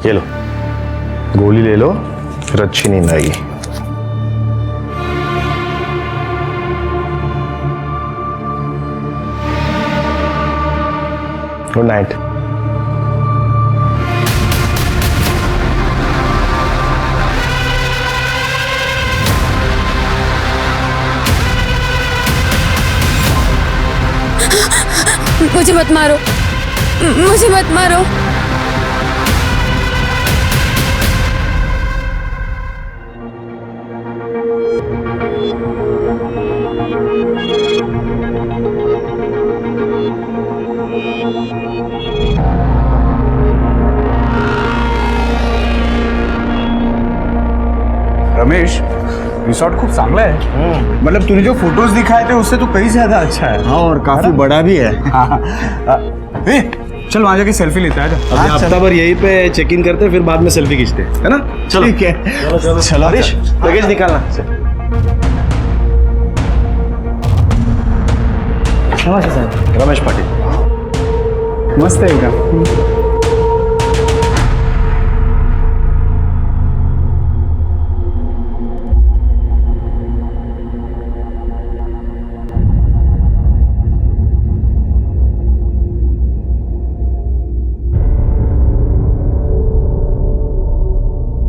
ये लो, गोली ले लो, फिर अच्छी नींद आएगी। Good night. मुझे मत मारो, मुझे मत मारो। रमेश, रिसॉर्ट खूब चांगला है। मतलब तूने जो फोटोज दिखाए थे उससे तो कहीं ज्यादा अच्छा है। हाँ, और काफी बड़ा भी है। ए, चल वहां जाके सेल्फी लेते हैं। अभी हफ्ता भर यहीं पे चेक इन करते फिर बाद में सेल्फी खींचते है ना। चलो ठीक है, चलो चलो हरीश, लगेज निकालना। नमस्ते सर। रमेश पाटिल। मस्त आहे का?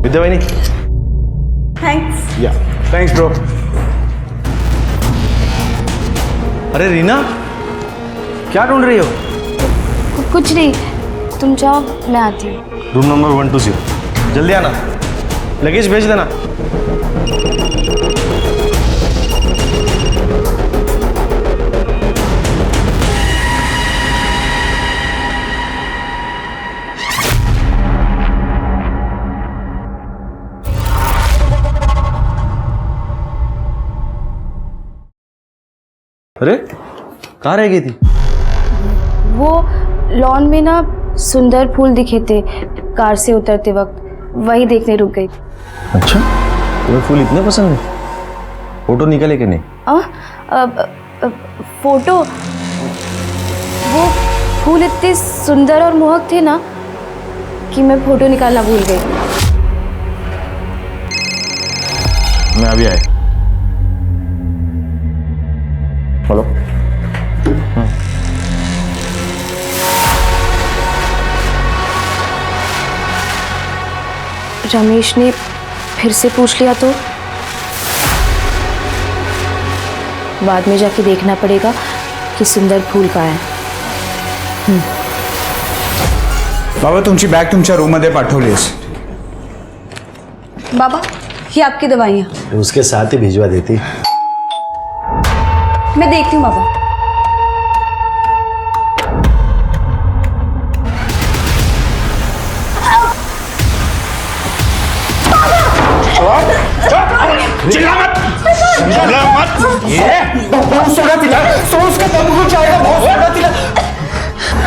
विद्यावाहिनी, थैंक्स। या थैंक्स ब्रो। अरे रीना, क्या ढूंढ रही हो? कुछ नहीं, तुम जाओ, मैं आती हूँ। Room number 120। जल्दी आना, लगेज भेज देना। अरे कहाँ रह गई थी? वो लॉन में ना सुंदर फूल दिखे थे कार से उतरते वक्त, वही देखने रुक गई थी। अच्छा, तुम्हें फूल इतने पसंद है? फोटो निकाले कि नहीं? फोटो, वो फूल इतने सुंदर और मोहक थे ना कि मैं फोटो निकालना भूल गई। मैं अभी आया। बोलो। रमेश ने फिर से पूछ लिया तो बाद में जाके देखना पड़ेगा कि सुंदर फूल कहाँ है। बाबा, तुमची बॅग तुमच्या रूम मध्ये पाठवलीस। बाबा, ये आपकी दवाइयाँ। उसके साथ ही भिजवा देती। मैं देखती हूँ बाबा। चिल्ला मत, चिल्ला मत। ये बहुत सोना तिला, सोच का दम घुट जाएगा। बहुत सोना तिला।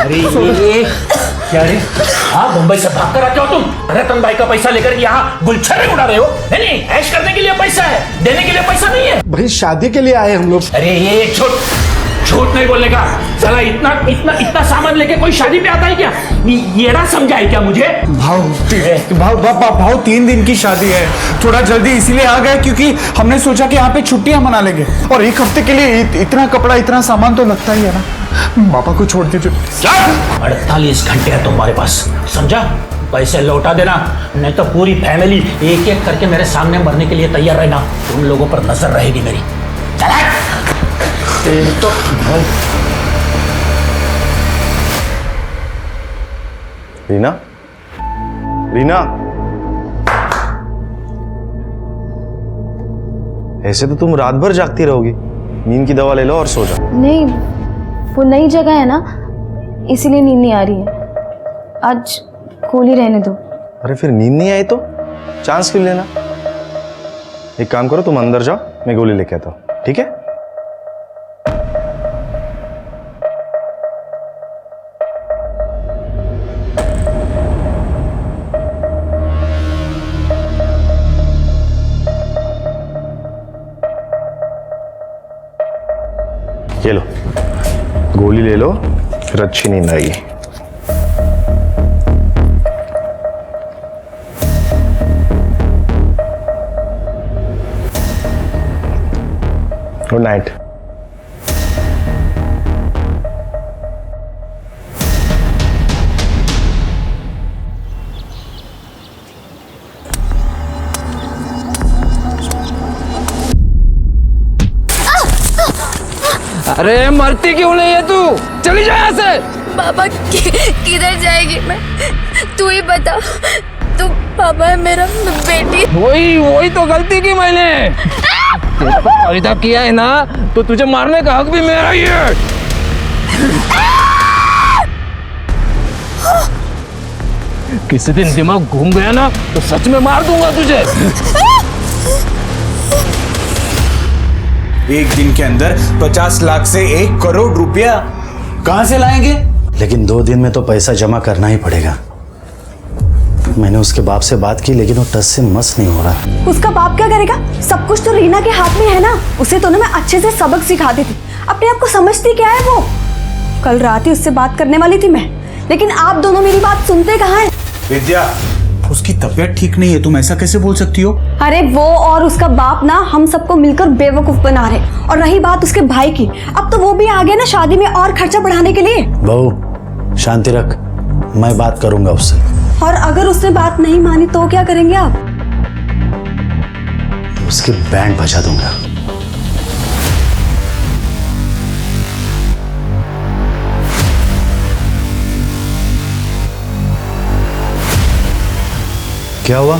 अरे ये क्या रे? हाँ, मुंबई से भाग कर आते हो तुम? रतन भाई का पैसा लेकर यहाँ गुलछर्रे उड़ा रहे हो? नहीं, ऐश करने के लिए पैसा है, देने के लिए पैसा नहीं है। भाई शादी के लिए आए हम लोग। अरे ये झूठ नहीं बोलने का। साला इतना इतना इतना सामान लेके कोई शादी पे आता है क्या? ये ना समझा है क्या मुझे? भाव 3 दिन की शादी है। थोड़ा जल्दी इसीलिए आ गए क्योंकि हमने सोचा कि यहाँ पे छुट्टियां मना लेंगे और 1 हफ्ते के लिए इतना कपड़ा, इतना सामान तो लगता ही है ना। पापा को छोड़ दीजिए। 48 घंटे है तुम्हारे पास, समझा? पैसे लौटा देना, नहीं तो पूरी फैमिली एक एक करके मेरे सामने मरने के लिए तैयार रहना। तुम लोगों पर नजर रहेगी मेरी। चला तो रीना, रीना, ऐसे तो तुम रात भर जागती रहोगी। नींद की दवा ले लो और सो जाओ। नहीं, वो नई जगह है ना, इसीलिए नींद नहीं आ रही है। आज गोली रहने दो। अरे फिर नींद नहीं आई तो चांस क्यों लेना? एक काम करो, तुम अंदर जाओ, मैं गोली लेके आता हूँ, ठीक है? ये लो, गोली ले लो, फिर अच्छी नींद आएगी। Good night. अरे मरती क्यों नहीं है तू? चली जा यहाँ से। पापा किधर जाएगी मैं? तू ही बता। तू पापा है मेरा बेटी। वही तो गलती की मैंने। तेरे को पैदा किया है ना, तो तुझे मारने का हक भी मेरा ही है। किसी दिन दिमाग घूम गया ना, तो सच में मार दूंगा तुझे। एक दिन के अंदर 50 लाख से 1 करोड़ रुपया कहां से लाएंगे? लेकिन 2 दिन में तो पैसा जमा करना ही पड़ेगा। मैंने उसके बाप से बात की, लेकिन वो टस से मस नहीं हो रहा। उसका बाप क्या करेगा? सब कुछ तो रीना के हाथ में है ना। उसे तो ना मैं अच्छे से सबक सिखा दी थी। अपने आप को समझती क्या है वो? कल रात ही उससे बात करने वाली थी मैं, लेकिन आप दोनों मेरी बात सुनते कहाँ हैं? विद्या, उसकी तबीयत ठीक नहीं है, तुम ऐसा कैसे बोल सकती हो? अरे वो और उसका बाप ना हम सबको मिलकर बेवकूफ बना रहे। और रही बात उसके भाई की, अब तो वो भी आ गया ना शादी में और खर्चा बढ़ाने के लिए। बहू शांति रख, मैं बात करूंगा उससे। और अगर उसने बात नहीं मानी तो क्या करेंगे आप? उसकी बैंड बजा दूंगा। क्या हुआ?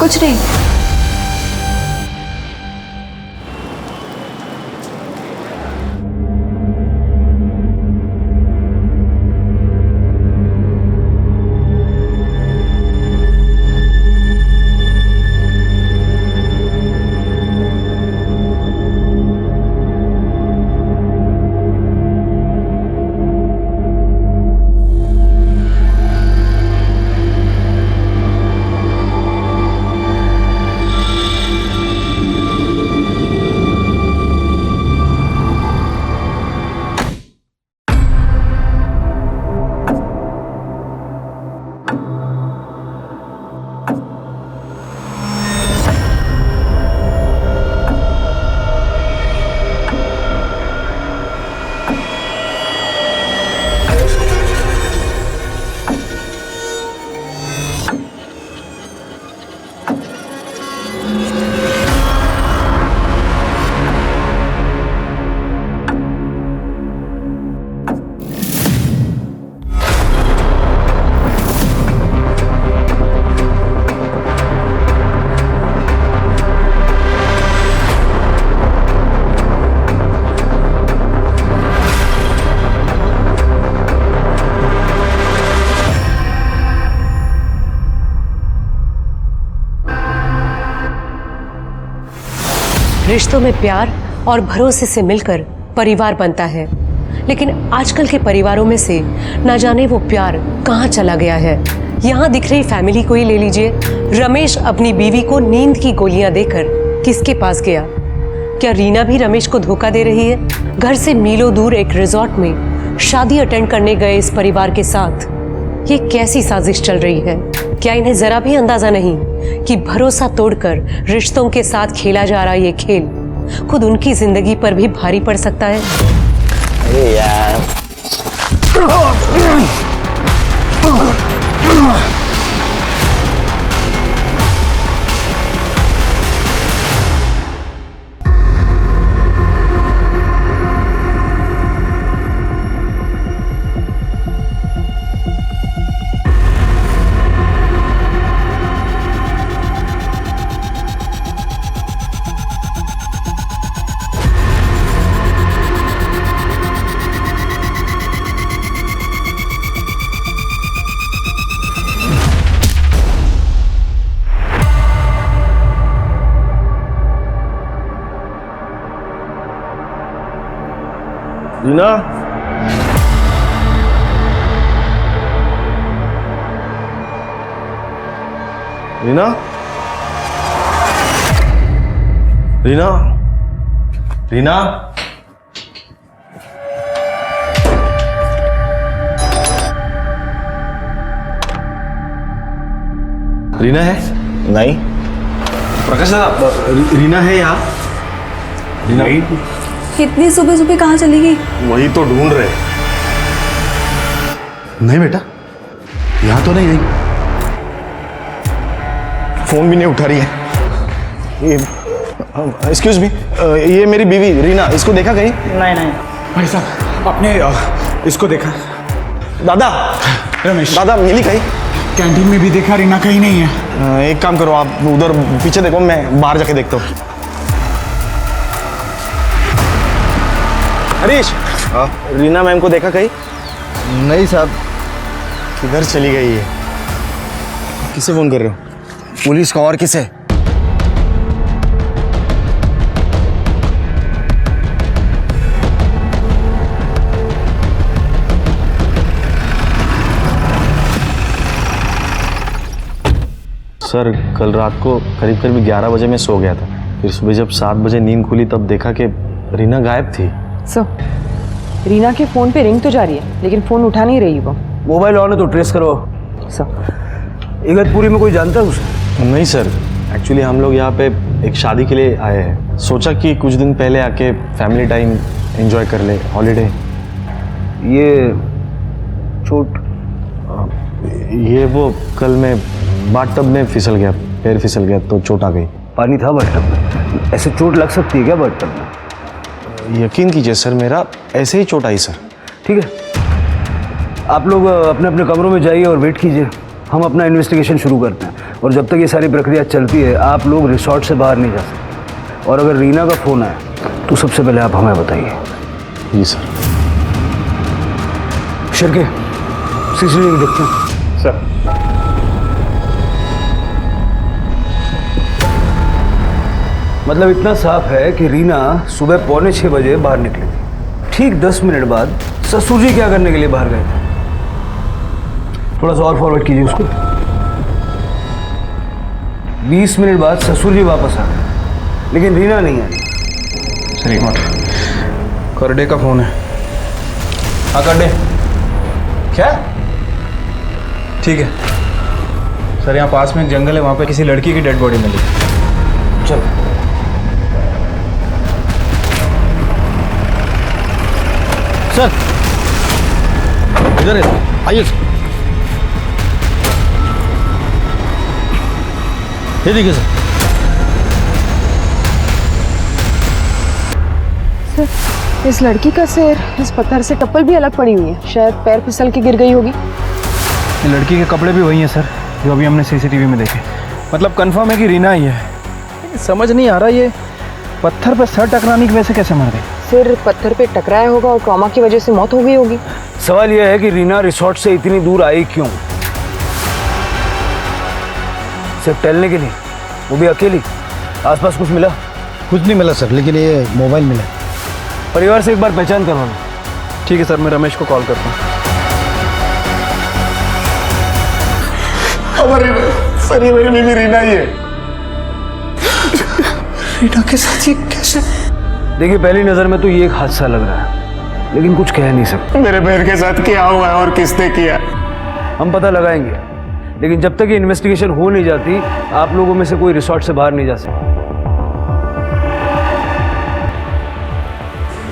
कुछ नहीं। रिश्तों में प्यार और भरोसे से मिलकर परिवार बनता है, लेकिन आजकल के परिवारों में से ना जाने वो प्यार कहाँ चला गया है। यहाँ दिख रही फैमिली को ही ले लीजिए। रमेश अपनी बीवी को नींद की गोलियां देकर किसके पास गया? क्या रीना भी रमेश को धोखा दे रही है? घर से मीलों दूर एक रिजॉर्ट में शादी अटेंड करने गए इस परिवार के साथ ये कैसी साजिश चल रही है? क्या इन्हें जरा भी अंदाजा नहीं कि भरोसा तोड़कर रिश्तों के साथ खेला जा रहा ये खेल खुद उनकी जिंदगी पर भी भारी पड़ सकता है? अरे यार, रीना, रीना, रीना, रीना, रीना है? नहीं। प्रकाश दादा, रीना है यहाँ? इतनी सुबह सुबह कहाँ चली गई? वही तो ढूंढ रहे। नहीं बेटा, यहाँ तो नहीं गई। फोन भी नहीं उठा रही है। ये एक्सक्यूज मी, ये मेरी बीवी रीना, इसको देखा कहीं? भाई साहब आपने इसको देखा? दादा, रमेश, दादा मिली कहीं? कैंटीन में भी देखा, रीना कहीं नहीं है। एक काम करो, आप उधर पीछे देखो, मैं बाहर जाके देखता हूँ। हरीश, रीना मैम को देखा कहीं? नहीं साहब। किधर चली गई है? किसे फोन कर रहे हो? पुलिस का और किसे? सर, कल रात को करीब करीब 11 बजे मैं सो गया था। फिर सुबह जब 7 बजे नींद खुली तब देखा कि रीना गायब थी। सर, रीना के फ़ोन पे रिंग तो जा रही है लेकिन फ़ोन उठा नहीं रही वो। मोबाइल ऑन है तो ट्रेस करो। सर, इगतपुरी में कोई जानता है उसे? नहीं सर, एक्चुअली हम लोग यहाँ पे एक शादी के लिए आए हैं। सोचा कि कुछ दिन पहले आके फैमिली टाइम एंजॉय कर ले, हॉलीडे। ये चोट? ये वो कल मैं बाथटब में फिसल गया, पैर फिसल गया तो चोट आ गई। पानी था बाथटब में? ऐसे चोट लग सकती है क्या बाथटब में? यकीन कीजिए सर, मेरा ऐसे ही चोट आई सर। ठीक है, आप लोग अपने अपने कमरों में जाइए और वेट कीजिए। हम अपना इन्वेस्टिगेशन शुरू करते हैं और जब तक ये सारी प्रक्रिया चलती है आप लोग रिसोर्ट से बाहर नहीं जा सकते। और अगर रीना का फ़ोन आए तो सबसे पहले आप हमें बताइए। जी सर। शिरके, सीसीटीवी देखते हैं। सर, मतलब इतना साफ है कि रीना सुबह 5:45 बजे बाहर निकली थी। ठीक 10 मिनट बाद ससुर जी क्या करने के लिए बाहर गए थे? थोड़ा सा और फॉरवर्ड कीजिए उसको। 20 मिनट बाद ससुर जी वापस आ गए लेकिन रीना नहीं आई। सर एक मिनट, करडे का फोन है। हाँ करडे, क्या? ठीक है सर, यहाँ पास में एक जंगल है, वहाँ पे किसी लड़की की डेड बॉडी मिली। चलो सर, इधर है, आइए। ये देखिए सर। सर, इस लड़की का सिर इस पत्थर से टप्पल भी अलग पड़ी हुई है, शायद पैर फिसल के गिर गई होगी। ये लड़की के कपड़े भी वही हैं सर जो अभी हमने सीसीटीवी में देखे। मतलब कंफर्म है कि रीना ही है। समझ नहीं आ रहा ये पत्थर पर सर टकराने की वजह से कैसे मर गई? सिर पत्थर पे टकराया होगा और ट्रॉमा की वजह से मौत हो गई होगी। सवाल यह है कि रीना रिसोर्ट से इतनी दूर आई क्यों? सिर्फ टहलने के लिए, वो भी अकेली? आसपास कुछ मिला? कुछ नहीं मिला सर, लेकिन ये मोबाइल मिला। परिवार से एक बार पहचान करवा लो। ठीक है सर, मैं रमेश को कॉल करता हूँ। सर, ये मेरी बीवी रीना ही है। रीना के साथ ये कैसे? देखिए, पहली नजर में तो ये एक हादसा लग रहा है लेकिन कुछ कह नहीं सकते। मेरे बहन के साथ क्या हुआ है और किसने किया? हम पता लगाएंगे, लेकिन जब तक ये इन्वेस्टिगेशन हो नहीं जाती आप लोगों में से कोई रिसोर्ट से बाहर नहीं जा सकता।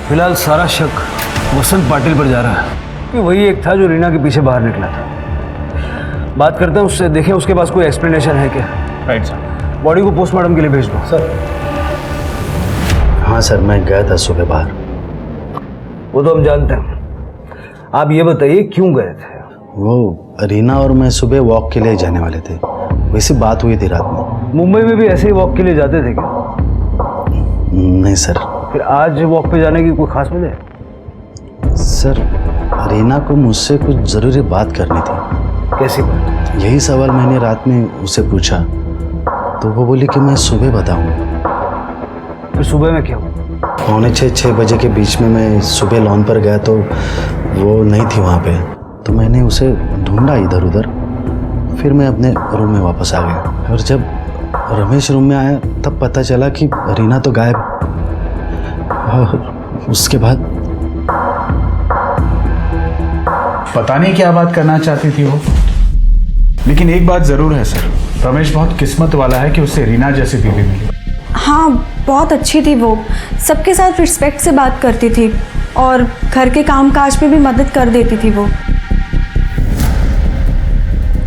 फिलहाल सारा शक वसंत पाटिल पर जा रहा है कि वही एक था जो रीना के पीछे बाहर निकला था। बात करते हैं उससे, देखें उसके पास कोई एक्सप्लेनेशन है क्या। Right sir. बॉडी को पोस्टमार्टम के लिए भेज दो। सर। हाँ सर, मैं गया था सुबह बाहर। वो तो हम जानते हैं, आप ये बताइए क्यों गए थे? वो रीना और मैं सुबह वॉक के लिए जाने वाले थे, वैसी बात हुई थी रात में। मुंबई में भी ऐसे ही वॉक के लिए जाते थे क्या? नहीं सर। फिर आज वॉक पे जाने की कोई खास वजह है? सर, रीना को मुझसे कुछ ज़रूरी बात करनी थी। कैसी बात? यही सवाल मैंने रात में उसे पूछा तो वो बोली कि मैं सुबह बताऊंगा। फिर सुबह में क्या हुआ? 5:45-6 बजे के बीच में मैं सुबह लॉन पर गया तो वो नहीं थी वहाँ पे, तो मैंने उसे ढूंढा इधर उधर। फिर मैं अपने रूम में वापस आ गया और जब रमेश रूम में आया तब पता चला कि रीना तो गायब। और उसके बाद पता नहीं क्या बात करना चाहती थी वो, लेकिन एक बात जरूर है सर, रमेश बहुत किस्मत वाला है कि उससे रीना जैसी बीवी मिली। हाँ, बहुत अच्छी थी वो। सबके साथ रिस्पेक्ट से बात करती थी और घर के काम काज में भी मदद कर देती थी वो।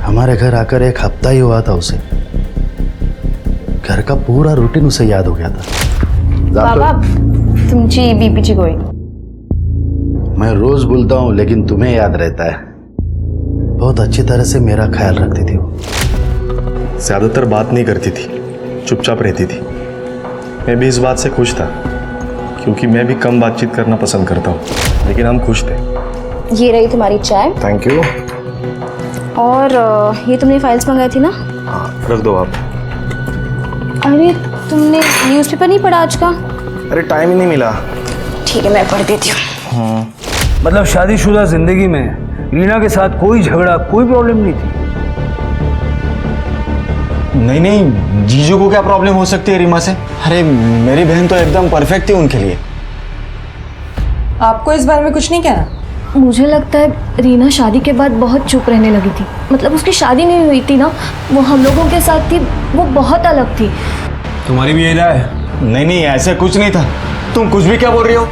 हमारे घर आकर 1 हफ्ता ही हुआ था उसे, घर का पूरा रूटीन उसे याद हो गया था। बाबा तुमची बीपीची गोळी। मैं रोज बोलता हूँ लेकिन तुम्हें याद रहता है। बहुत अच्छी तरह से मेरा ख्याल रखती थी वो। ज़्यादातर बात नहीं करती थी, चुपचाप रहती थी। मैं भी इस बात से खुश था क्योंकि मैं भी कम बातचीत करना पसंद करता हूँ, लेकिन हम खुश थे। ये रही तुम्हारी चाय। Thank you. और ये तुमने फाइल्स मंगाई थी ना? हाँ, रख दो आप। अरे तुमने न्यूज़पेपर नहीं पढ़ा आज का? अरे टाइम ही नहीं मिला। ठीक है, मैं पढ़ देती हूँ। मतलब शादीशुदा जिंदगी में रीना के साथ कोई झगड़ा, कोई प्रॉब्लम नहीं थी? नहीं, जीजू को क्या प्रॉब्लम हो सकती है रीमा से? अरे मेरी बहन तो एकदम परफेक्ट थी उनके लिए। आपको इस बारे में कुछ नहीं कहना? मुझे लगता है रीना शादी के बाद बहुत चुप रहने लगी थी। मतलब उसकी शादी नहीं हुई थी ना, वो हम लोगों के साथ थी, वो बहुत अलग थी। तुम्हारी भी यही राय है? नहीं, ऐसा कुछ नहीं था। तुम कुछ भी क्या बोल रही हो?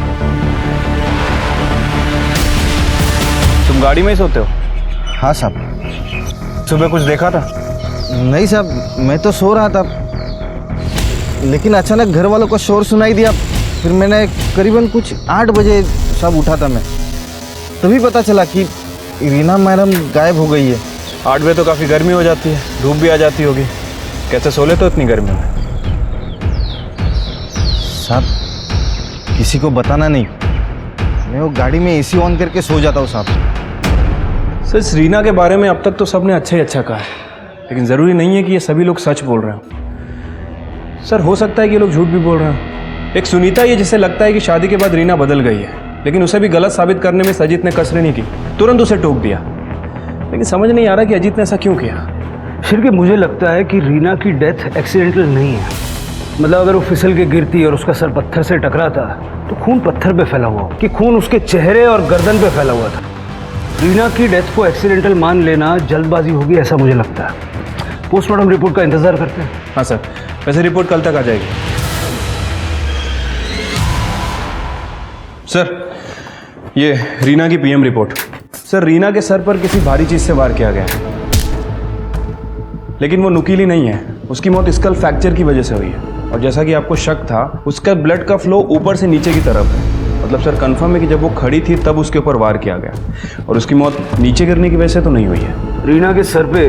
तुम गाड़ी में ही सोते हो? हाँ साहब। सुबह कुछ देखा था? नहीं साहब, मैं तो सो रहा था, लेकिन अचानक घर वालों का शोर सुनाई दिया। फिर मैंने करीबन कुछ 8 बजे सब उठा था मैं, तभी पता चला कि रीना मैडम गायब हो गई है। 8 बजे तो काफ़ी गर्मी हो जाती है, धूप भी आ जाती होगी। कैसे सो लेते हो इतनी गर्मी में? साहब किसी को बताना नहीं, मैं वो गाड़ी में एसी ऑन करके सो जाता हूँ साहब। सर, इस रीना के बारे में अब तक तो सबने अच्छा ही अच्छा कहा है, लेकिन ज़रूरी नहीं है कि ये सभी लोग सच बोल रहे हो। सर, हो सकता है कि ये लोग झूठ भी बोल रहे हैं। एक सुनीता ये जिसे लगता है कि शादी के बाद रीना बदल गई है, लेकिन उसे भी गलत साबित करने में अजीत ने कसर नहीं की, तुरंत उसे टोक दिया। लेकिन समझ नहीं आ रहा कि अजीत ने ऐसा क्यों किया। फिर कि मुझे लगता है कि रीना की डेथ एक्सीडेंटल नहीं है। मतलब अगर वो फिसल के गिरती और उसका सर पत्थर से टकराता तो खून पत्थर पे फैला हुआ, कि खून उसके चेहरे और गर्दन पे फैला हुआ था। रीना की डेथ को एक्सीडेंटल मान लेना जल्दबाजी होगी, ऐसा मुझे लगता है। पोस्टमार्टम रिपोर्ट का इंतजार करते हैं। हाँ सर, वैसे रिपोर्ट कल तक आ जाएगी। सर, ये रीना की पीएम रिपोर्ट। सर, रीना के सर पर किसी भारी चीज से वार किया गया है, लेकिन वो नुकीली नहीं है। उसकी मौत स्कल फ्रैक्चर की वजह से हुई है, और जैसा कि आपको शक था, उसका ब्लड का फ्लो ऊपर से नीचे की तरफ है। मतलब सर, कंफर्म है कि जब वो खड़ी थी तब उसके ऊपर वार किया गया, और उसकी मौत नीचे गिरने की वजह से तो नहीं हुई है। रीना के सर पे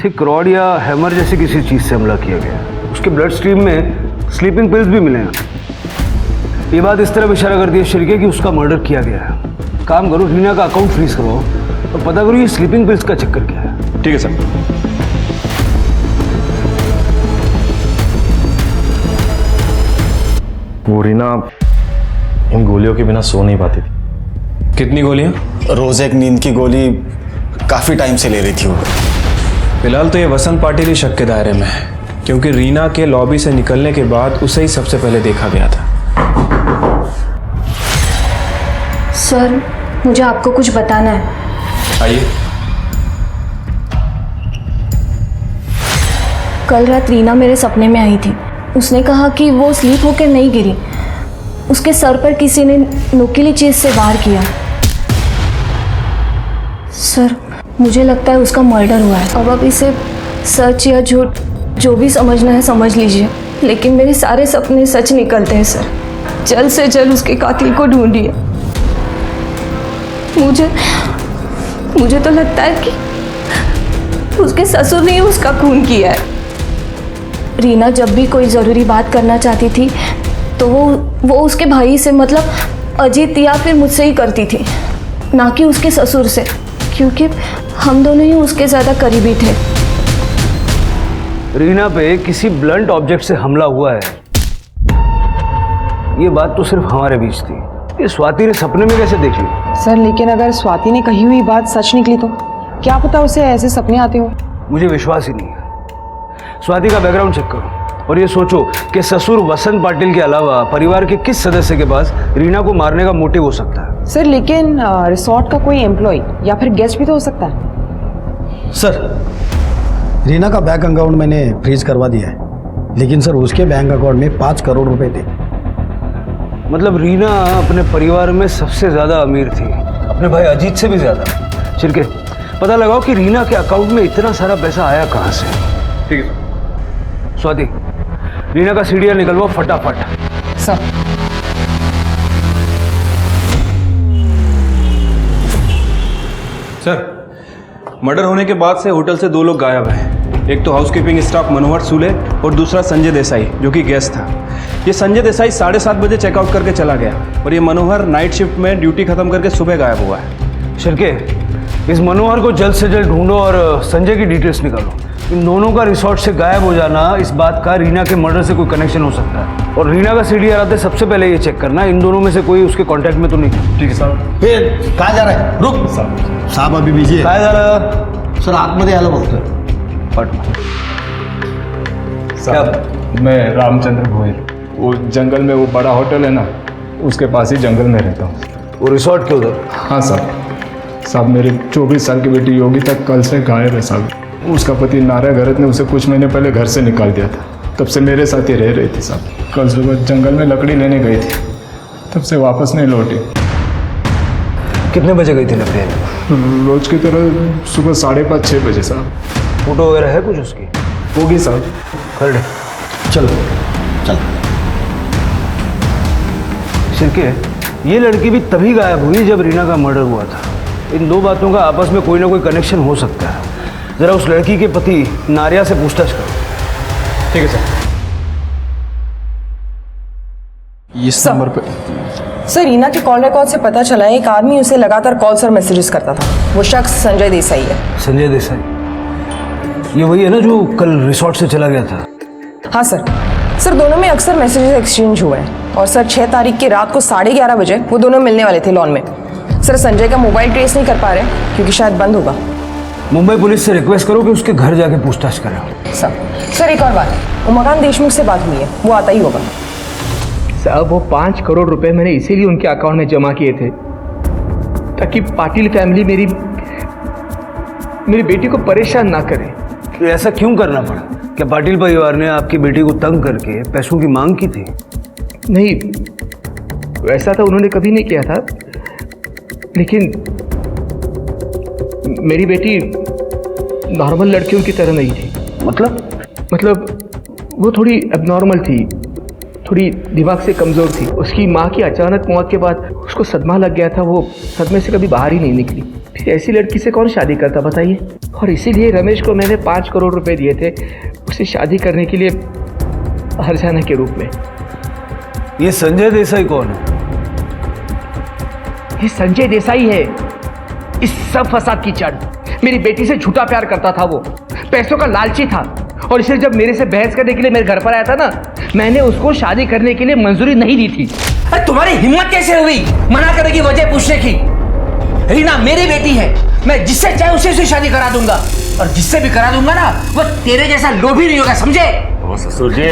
थिक रॉड या हैमर जैसी किसी चीज से हमला किया गया। उसके ब्लड स्ट्रीम में स्लीपिंग पिल्स भी मिले हैं। ये बात इस तरफ इशारा करती है शरीके कि उसका मर्डर किया गया है। काम करो, रीना का अकाउंट फ्रीज करवाओ और पता करो ये स्लीपिंग पिल्स का चक्कर क्या है। ठीक है सर। वो रीना इन गोलियों के बिना सो नहीं पाती थी। कितनी गोलियां? रोज एक नींद की गोली काफी टाइम से ले रही थी वो। फिलहाल तो ये वसंत पाटिल ही शक के दायरे में है, क्योंकि रीना के लॉबी से निकलने के बाद उसे ही सबसे पहले देखा गया था। सर, मुझे आपको कुछ बताना है। आइए। कल रात रीना मेरे सपने में आई थी। उसने कहा कि वो स्लीप होकर नहीं गिरी, उसके सर पर किसी ने नुकीली चीज से वार किया। सर, मुझे लगता है उसका मर्डर हुआ है। अब आप इसे सच या झूठ जो भी समझना है समझ लीजिए, लेकिन मेरे सारे सपने सच निकलते हैं सर। जल्द से जल्द उसके कातिल को ढूंढिए। मुझे तो लगता है कि उसके ससुर ने ही उसका खून किया है। रीना जब भी कोई ज़रूरी बात करना चाहती थी तो वो उसके भाई से, मतलब अजीत या फिर मुझसे ही करती थी, ना कि उसके ससुर से, क्योंकि हम दोनों ही उसके ज़्यादा करीबी थे। रीना पे किसी ब्लंट ऑब्जेक्ट से हमला हुआ है, ये बात तो सिर्फ हमारे बीच थी। ये स्वाति ने सपने में कैसे देख ली? सर, लेकिन अगर स्वाति ने कही हुई बात सच निकली तो क्या पता उसे ऐसे सपने आते हो। मुझे विश्वास ही नहीं है। स्वाति का बैकग्राउंड चेक करो और ये सोचो कि ससुर वसंत पाटिल के अलावा परिवार के किस सदस्य के पास रीना को मारने का मोटिव हो सकता है। सर, लेकिन रिसोर्ट का कोई एम्प्लॉय या फिर गेस्ट भी तो हो सकता है। सर, रीना का बैंक अकाउंट मैंने फ्रीज करवा दिया है। लेकिन सर उसके बैंक अकाउंट में 5 करोड़ रुपए थे। मतलब रीना अपने परिवार में सबसे ज़्यादा अमीर थी, अपने भाई अजीत से भी ज़्यादा। छिड़के पता लगाओ कि रीना के अकाउंट में इतना सारा पैसा आया कहाँ से। ठीक है स्वाति, रीना का सीढ़ियाँ निकलवाओ फटाफट। सर सर, मर्डर होने के बाद से होटल से 2 लोग गायब हैं। एक तो हाउसकीपिंग स्टाफ मनोहर सूले और दूसरा संजय देसाई जो कि गेस्ट था। ये संजय देसाई 7:30 बजे चेकआउट करके चला गया और ये मनोहर नाइट शिफ्ट में ड्यूटी खत्म करके सुबह गायब हुआ है। छिड़के इस मनोहर को जल्द से जल्द ढूंढो और संजय की डिटेल्स निकालो। इन दोनों का रिसोर्ट से गायब हो जाना इस बात का रीना के मर्डर से कोई कनेक्शन हो सकता है। और रीना का सीढ़ियाँ आते सबसे पहले ये चेक करना इन दोनों में से कोई उसके कांटेक्ट में तो नहीं। ठीक है साहब। फिर कहाँ जा रहा है? रुक साहब अभी बिजी है। काय झालं सर आतमध्ये आलो बघतोय। पटना साहब मैं रामचंद्र गोयल, वो जंगल में वो बड़ा होटल है ना, उसके पास ही जंगल में रहता हूँ। वो रिसोर्ट के उधर? हाँ साहब मेरी 24 साल की बेटी योगिता कल से गायब है साहब। उसका पति नाराय घरत ने उसे कुछ महीने पहले घर से निकाल दिया था, तब से मेरे साथ ही रह रही थी साहब। कल सुबह जंगल में लकड़ी लेने गई थी, तब से वापस नहीं लौटी। कितने बजे गई थी लकड़ी? रोज की तरह सुबह 5:30-6 बजे साहब। फोटो वगैरह है कुछ उसकी? होगी साहब। खड़े चलो चल। सिरके ये लड़की भी तभी गायब हुई जब रीना का मर्डर हुआ था। इन दो बातों का आपस में कोई ना कोई कनेक्शन हो सकता है। जरा उस लड़की के पति नारिया से पूछताछ करो। ठीक है सर। इस नंबर पे सर रीना के कॉल रिकॉर्ड से पता चला है एक आदमी उसे लगातार कॉल्स और मैसेजेस करता था। वो शख्स संजय देसाई है। संजय देसाई ये वही है ना जो कल रिसोर्ट से चला गया था? हाँ सर दोनों में अक्सर मैसेजेस एक्सचेंज हुए हैं और सर 6 तारीख की रात को 11:30 बजे वो दोनों मिलने वाले थे लॉन में। सर संजय का मोबाइल ट्रेस नहीं कर पा रहे क्योंकि शायद बंद होगा। मुंबई पुलिस से रिक्वेस्ट करो कि उसके घर जाके पूछताछ करें। सर एक और बात, उमाकांत देशमुख से बात हुई है, वो आता ही होगा। साहब वो 5 करोड़ रुपए मैंने इसीलिए उनके अकाउंट में जमा किए थे ताकि पाटिल फैमिली मेरी बेटी को परेशान ना करे। तो ऐसा क्यों करना पड़ा? क्या पाटिल परिवार ने आपकी बेटी को तंग करके पैसों की मांग की थी? नहीं, वैसा तो उन्होंने कभी नहीं किया था, लेकिन मेरी बेटी नॉर्मल लड़कियों की तरह नहीं थी। मतलब वो थोड़ी एबनॉर्मल थी, थोड़ी दिमाग से कमज़ोर थी। उसकी माँ की अचानक मौत के बाद उसको सदमा लग गया था, वो सदमे से कभी बाहर ही नहीं निकली। फिर ऐसी लड़की से कौन शादी करता बताइए? और इसीलिए रमेश को मैंने 5 करोड़ रुपए दिए थे उसे शादी करने के लिए हरजाना के रूप में। ये संजय देसाई कौन है? ये संजय देसाई है इस सब फसाद की जड़। मेरी बेटी से झूठा प्यार करता था, वो पैसों का लालची था और इसलिए जब मेरे से बहस करने के लिए मेरे घर पर आया था ना, मैंने उसको शादी करने के लिए मंजूरी नहीं दी थी। अरे तुम्हारी हिम्मत कैसे हुई मना करने की वजह पूछने की? रीना मेरी बेटी है, मैं जिससे चाहे उसे से शादी करा दूंगा और जिससे भी करा दूंगा ना वो तेरे जैसा लोभी नहीं होगा, समझे? ओ ससुर जी,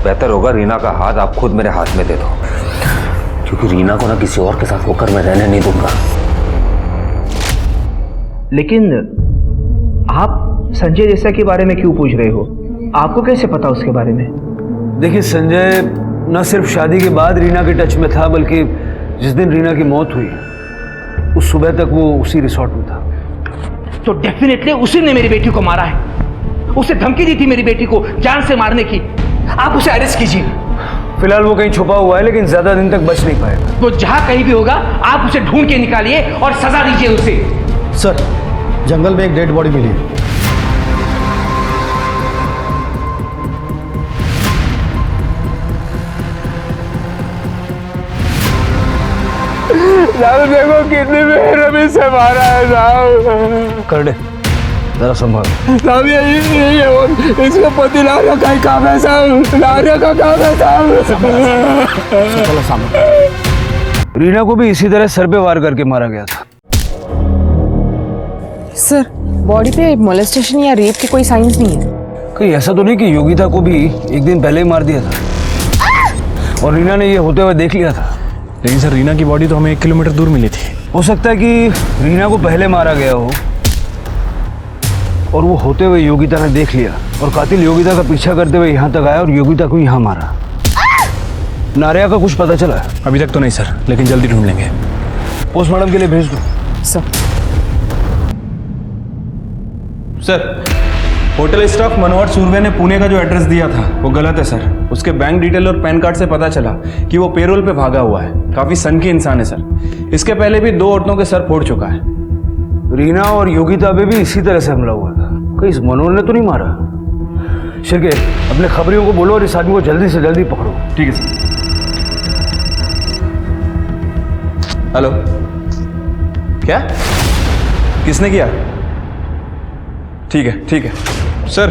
बेहतर होगा रीना का हाथ आप खुद मेरे हाथ में दे दो, क्योंकि रीना को ना किसी और के साथ होकर मैं रहने नहीं दूंगा। लेकिन आप संजय देसाई के बारे में क्यों पूछ रहे हो? आपको कैसे पता उसके बारे में? देखिए संजय न सिर्फ शादी के बाद रीना के टच में था, बल्कि जिस दिन रीना की मौत हुई उस सुबह तक वो उसी रिसोर्ट में था। तो डेफिनेटली उसी ने मेरी बेटी को मारा है। उसे धमकी दी थी मेरी बेटी को जान से मारने की। आप उसे अरेस्ट कीजिए। फिलहाल वो कहीं छुपा हुआ है, लेकिन ज्यादा दिन तक बच नहीं पाएगा। तो जहां कहीं भी होगा आप उसे ढूंढ के निकालिए और सजा दीजिए उसे। सर जंगल में एक डेड बॉडी मिली है। साहब देखो कितनी बेरहमी से मारा है साहब। कर दे जरा संभाल। साहब यही है वो, इसका पति नारिया का ही काम है साहब, नारिया का काम है साहब। चलो सामने। रीना को भी इसी तरह सर पे वार करके मारा गया था। सर बॉडी पे मोलेस्टेशन या रेप के कोई साइंस नहीं है? कहीं ऐसा तो नहीं कि योगिता को भी एक दिन पहले ही मार दिया था और रीना ने ये होते हुए देख लिया था? लेकिन सर रीना की बॉडी तो हमें 1 किलोमीटर दूर मिली थी। हो सकता है कि रीना को पहले मारा गया हो और वो होते हुए योगिता ने देख लिया और कातिल योगिता का पीछा करते हुए यहाँ तक आया और योगिता को यहाँ मारा। नारिया का कुछ पता चला? अभी तक तो नहीं सर, लेकिन जल्दी ढूंढ लेंगे। पोस्टमार्टम के लिए भेज दो। सर, होटल स्टाफ मनोहर सूर्वे ने पुणे का जो एड्रेस दिया था वो गलत है सर। उसके बैंक डिटेल और पैन कार्ड से पता चला कि वो पेरोल पे भागा हुआ है। काफी सनकी इंसान है सर। इसके पहले भी 2 औरतों के सर फोड़ चुका है। रीना और योगिता पे भी इसी तरह से हमला हुआ था। कहीं इस मनोहर ने तो नहीं मारा? शिरके, अपने खबरियों को बोलो और इस आदमी को जल्दी से जल्दी पकड़ो। ठीक है सर। हेलो, क्या? किसने किया? ठीक है सर।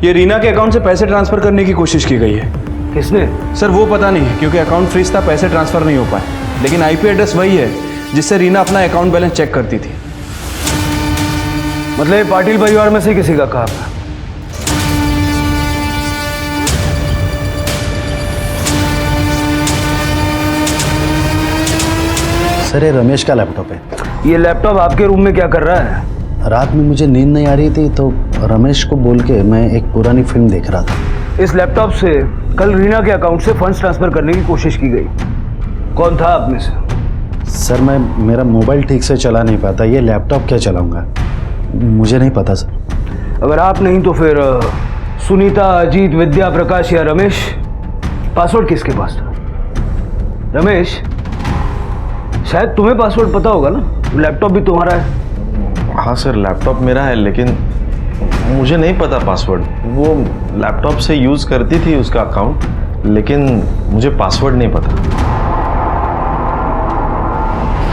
ये रीना के अकाउंट से पैसे ट्रांसफर करने की कोशिश की गई है। किसने? सर वो पता नहीं है, क्योंकि अकाउंट फ्रीज था, पैसे ट्रांसफर नहीं हो पाए। लेकिन आईपी एड्रेस वही है जिससे रीना अपना अकाउंट बैलेंस चेक करती थी। मतलब ये पाटिल परिवार में से किसी का काम है? सर ये रमेश का लैपटॉप है। ये लैपटॉप आपके रूम में क्या कर रहा है? रात में मुझे नींद नहीं आ रही थी तो रमेश को बोल के मैं एक पुरानी फिल्म देख रहा था। इस लैपटॉप से कल रीना के अकाउंट से फंड्स ट्रांसफर करने की कोशिश की गई। कौन था आप में से? सर मेरा मोबाइल ठीक से चला नहीं पाता, ये लैपटॉप क्या चलाऊंगा मुझे नहीं पता सर। अगर आप नहीं तो फिर सुनीता, अजीत, विद्या, प्रकाश या रमेश। पासवर्ड किसके पास था? रमेश, शायद तुम्हें पासवर्ड पता होगा ना, लैपटॉप भी तुम्हारा है। हाँ सर, लैपटॉप मेरा है, लेकिन मुझे नहीं पता पासवर्ड। वो लैपटॉप से यूज़ करती थी उसका अकाउंट, लेकिन मुझे पासवर्ड नहीं पता।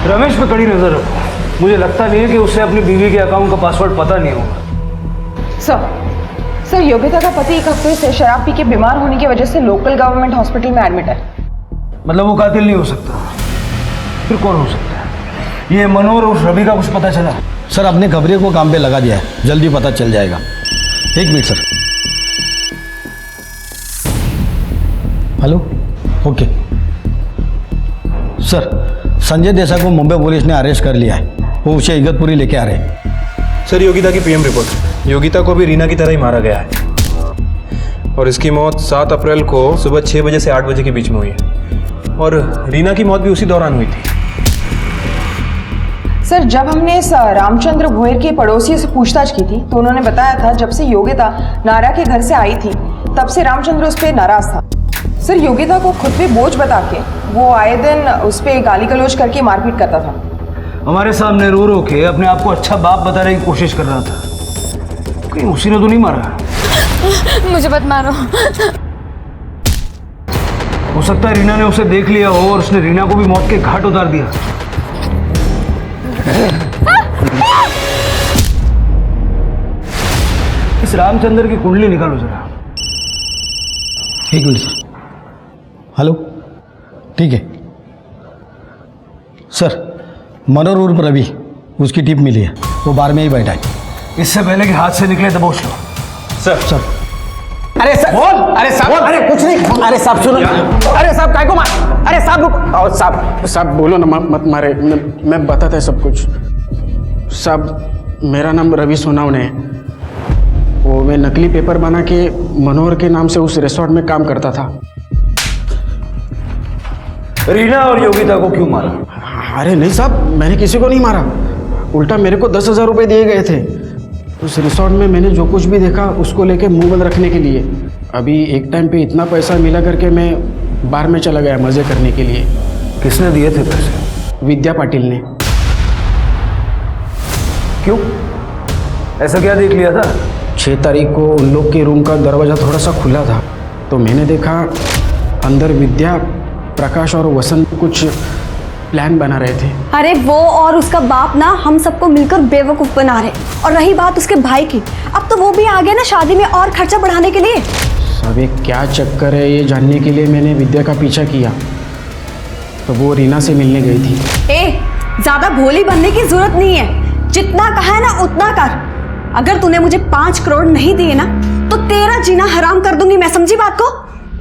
रमेश पे कड़ी नजर रखो। मुझे लगता नहीं है कि उसे अपनी बीवी के अकाउंट का पासवर्ड पता नहीं होगा। सर, योगिता का पति 1 हफ्ते से शराब पी के बीमार होने की वजह से लोकल गवर्नमेंट हॉस्पिटल में एडमिट है। मतलब वो कातिल नहीं हो सकता, फिर कौन हो सकता है? ये मनोहर और रवि का कुछ पता चला? सर अपने खबरियों को काम पे लगा दिया है, जल्दी पता चल जाएगा। 1 minute sir. Hello, okay sir. Sanjay Desai को मुंबई पुलिस ने अरेस्ट कर लिया है, वो उसे इगतपुरी लेके आ रहे हैं। सर, योगिता की पीएम रिपोर्ट। योगिता को भी रीना की तरह ही मारा गया है और इसकी मौत 7 अप्रैल को सुबह 6 बजे से 8 बजे के बीच में हुई है और रीना की मौत भी उसी दौरान हुई थी। सर, जब हमने इस रामचंद्र भोयर के पड़ोसियों से पूछताछ की थी तो उन्होंने बताया था जब से योगिता नारा के घर से आई थी तब से रामचंद्र उस पर नाराज था। सर, योगिता को खुद पे बोझ बता के वो आए दिन उस पर गाली गलौज करके मारपीट करता था। हमारे सामने रो रो के अपने आप को अच्छा बाप बताने की कोशिश कर रहा था। कहीं उसी ने तो नहीं मारा? मुझे मत मारो। हो सकता है रीना ने उसे देख लिया हो और उसने रीना को भी मौत के घाट उतार दिया। इस रामचंद्र की कुंडली निकालो जरा। 1 मिनट सर। हेलो, ठीक है सर। मनोहर उर्फ रवि, उसकी टिप मिली है, वो बार में ही बैठा है। इससे पहले कि हाथ से निकले दबोच लो। सर अरे सर बोल। अरे साहब, अरे कुछ नहीं। अरे साहब सुनो। अरे साहब काय को मार? अरे साहब रुको। और साहब बोलो ना, मत मारे। मैं बताता है सब कुछ। साहब, मेरा नाम रवि सोनावने है। वो मैं नकली पेपर बना के मनोहर के नाम से उस रिसोर्ट में काम करता था। रीना और योगिता को क्यों मारा? अरे नहीं साहब, मैंने किसी को नहीं मारा। उल्टा मेरे को 10,000 रुपये दिए गए थे उस रिसोर्ट में। मैंने जो कुछ भी देखा उसको लेके मुंह बंद रखने के लिए। अभी एक टाइम पे इतना पैसा मिला करके मैं बार में चला गया मज़े करने के लिए। किसने दिए थे पैसे? विद्या पाटिल ने। क्यों? ऐसा क्या देख लिया था? 6 तारीख को उन लोग के रूम का दरवाज़ा थोड़ा सा खुला था तो मैंने देखा अंदर विद्या, प्रकाश और वसंत कुछ प्लान बना रहे थे। अरे वो और उसका बाप ना हम सबको मिलकर बेवकूफ़ बना रहे। और रही बात उसके भाई की, अब तो वो भी आ गया ना शादी में और खर्चा बढ़ाने के लिए। सब एक क्या चक्कर है ये जानने के लिए मैंने विद्या का पीछा किया तो वो रीना से मिलने गई थी। ज़्यादा भोली बनने की जरूरत नहीं है, जितना कहा है ना उतना कर। अगर तूने मुझे 5 करोड़ नहीं दिए ना तो तेरा जीना हराम कर दूंगी मैं, समझी बात को?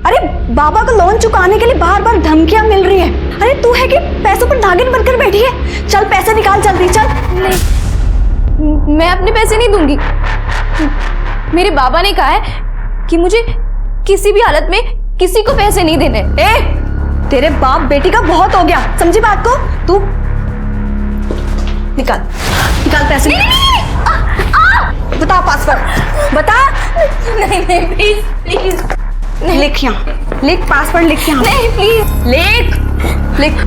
अरे बाबा को लोन चुकाने के लिए बार बार धमकियां मिल रही है। अरे तू है कि पैसों पर नागिन बनकर बैठी है? चल पैसे निकाल जल्दी, चल। नहीं, मैं अपने पैसे नहीं दूंगी। मेरे बाबा ने कहा है कि मुझे किसी भी हालत में किसी को पैसे नहीं देने। तेरे बाप बेटी का बहुत हो गया, समझी बात को? तू निकाल निकाल पैसे। बता पासवर्ड, बता। नहीं प्लीज प्लीज। लिख यहाँ, लिख पासवर्ड, लिख यहाँ। नहीं प्लीज। लिख लिख।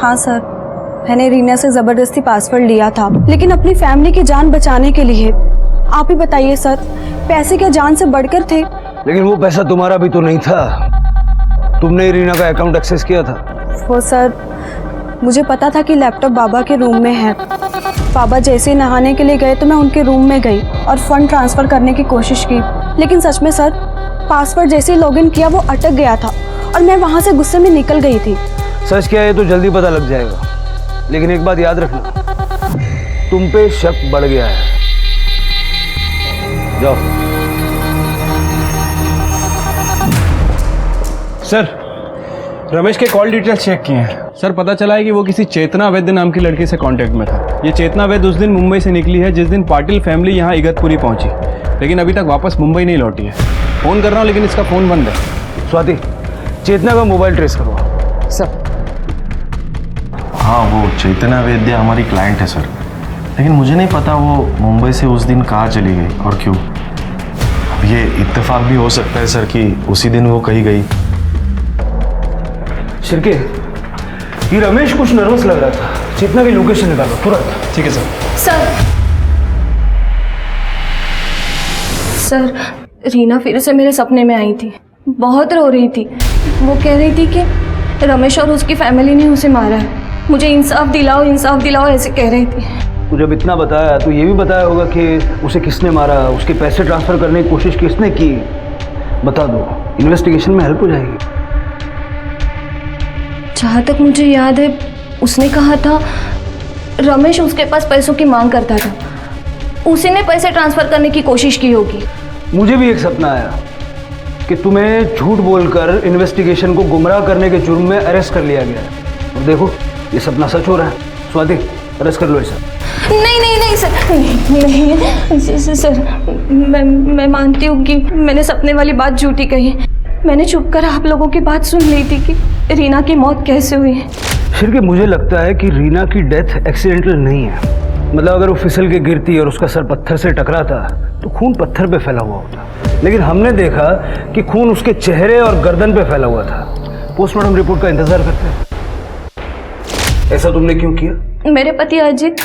हाँ सर, मैंने रीना से ज़बरदस्ती पासवर्ड लिया था, लेकिन अपनी फैमिली की जान बचाने के लिए। आप ही बताइए सर, पैसे क्या जान से बढ़कर थे? लेकिन वो पैसा तुम्हारा भी तो नहीं था, तुमने ही रीना का अकाउंट एक्सेस किया था। वो सर, मुझे पता था कि लैपटॉप बाबा के रूम में है। बाबा जैसे ही नहाने के लिए गए तो मैं उनके रूम में गई और फंड ट्रांसफ़र करने की कोशिश की, लेकिन सच में सर, पासवर्ड जैसे ही लॉगिन किया वो अटक गया था और मैं वहाँ से गुस्से में निकल गई थी। सच क्या है तो जल्दी पता लग जाएगा, लेकिन एक बात याद रखना, तुम पे शक बढ़ गया है। जाओ। सर, रमेश के कॉल डिटेल्स चेक किए हैं सर। पता चला है कि वो किसी चेतना वैद्य नाम की लड़की से कांटेक्ट में था। ये चेतना वैद्य उस दिन मुंबई से निकली है जिस दिन पाटिल फैमिली यहाँ इगतपुरी पहुंची, लेकिन अभी तक वापस मुंबई नहीं लौटी है। फ़ोन कर रहा हूँ लेकिन इसका फ़ोन बंद है। स्वाति, चेतना का मोबाइल ट्रेस करो। सर हाँ, वो चेतना वैद्य हमारी क्लाइंट है सर, लेकिन मुझे नहीं पता वो मुंबई से उस दिन कहाँ चली गई और क्यों। अब ये इत्तेफाक भी हो सकता है सर कि उसी दिन वो कहीं गई। शिरके, ये रमेश कुछ नर्वस लग रहा था, चेतना की लोकेशन निकालो तुरंत। ठीक है सर। सर, रीना फिर से मेरे सपने में आई थी, बहुत रो रही थी। वो कह रही थी कि रमेश और उसकी फैमिली ने उसे मारा है, मुझे इंसाफ दिलाओ ऐसे कह रही थी। तो जब इतना बताया तो ये भी बताया होगा कि उसे किसने मारा, उसके पैसे ट्रांसफ़र करने की कोशिश किसने की, बता दो, इन्वेस्टिगेशन में हेल्प हो जाएगी। जहाँ तक मुझे याद है उसने कहा था रमेश उसके पास पैसों की मांग करता था, उसी ने पैसे ट्रांसफ़र करने की कोशिश की होगी। मुझे भी एक सपना आया कि तुम्हें झूठ बोलकर इन्वेस्टिगेशन को गुमराह करने के जुर्म में अरेस्ट कर लिया गया है, और देखो ये सपना सच हो रहा है। स्वाति, अरेस्ट कर लो इसे। नहीं सर, नहीं सर, मैं मानती हूँ कि मैंने सपने वाली बात झूठी कही। मैंने चुप कर आप लोगों की बात सुन ली थी कि रीना की मौत कैसे हुई है। फिर कि मुझे लगता है कि रीना की डेथ एक्सीडेंटल नहीं है, मतलब अगर वो फिसल के गिरती और उसका सर पत्थर से टकराता तो खून पत्थर पे फैला हुआ होता, लेकिन हमने देखा कि खून उसके चेहरे और गर्दन पे फैला हुआ था। पोस्टमार्टम रिपोर्ट का इंतजार करते हैं। ऐसा तुमने क्यों किया? मेरे पति अजित